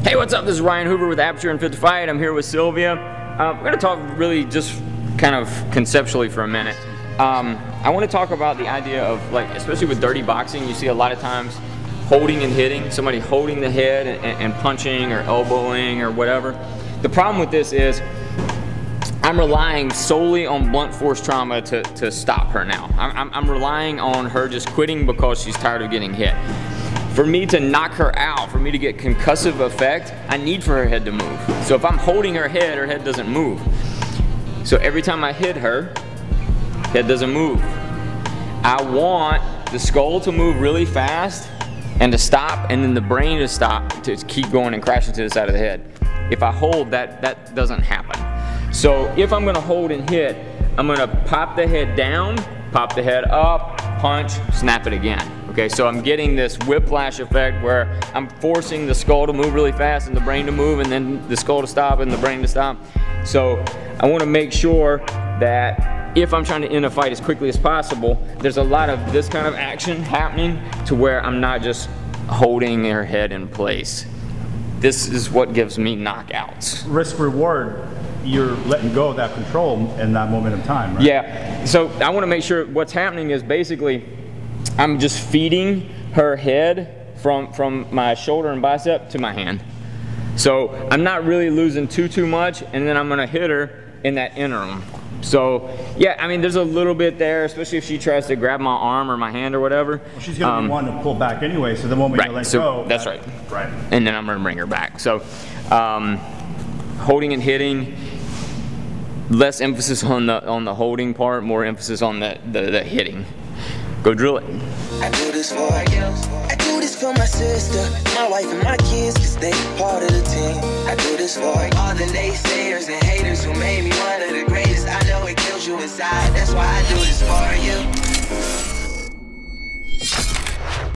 Hey, what's up? This is Ryan Hoover with Aperture and Fit to Fight. I'm here with Sylvia. We're going to talk really just kind of conceptually for a minute. I want to talk about the idea of, like, especially with dirty boxing, you see a lot of times holding and hitting, somebody holding the head and punching or elbowing or whatever. The problem with this is I'm relying solely on blunt force trauma to stop her now. I'm relying on her just quitting because she's tired of getting hit. For me to knock her out, for me to get concussive effect, I need for her head to move. So if I'm holding her head doesn't move. So every time I hit her, head doesn't move. I want the skull to move really fast and to stop, and then the brain to stop, to keep going and crashing to the side of the head. If I hold, that doesn't happen. So if I'm gonna hold and hit, I'm gonna pop the head down, pop the head up, punch, snap it again. Okay, so I'm getting this whiplash effect where I'm forcing the skull to move really fast and the brain to move, and then the skull to stop and the brain to stop. So I want to make sure that if I'm trying to end a fight as quickly as possible, there's a lot of this kind of action happening to where I'm not just holding her head in place. This is what gives me knockouts. Risk reward, you're letting go of that control in that moment of time, right? Yeah, so I want to make sure what's happening is basically I'm just feeding her head from my shoulder and bicep to my hand. So I'm not really losing too much, and then I'm gonna hit her in that interim. So yeah, I mean, there's a little bit there, especially if she tries to grab my arm or my hand or whatever. Well, she's gonna be wanting to pull back anyway, so the moment you let go. That's right. Right. And then I'm gonna bring her back. So holding and hitting, less emphasis on the holding part, more emphasis on the hitting. Go drill it. I do this for I do this for my sister, my wife and my kids, cause they part of the team. I do this for all the naysayers and haters who made me one of the greatest. I know it kills you inside, that's why I do this for you.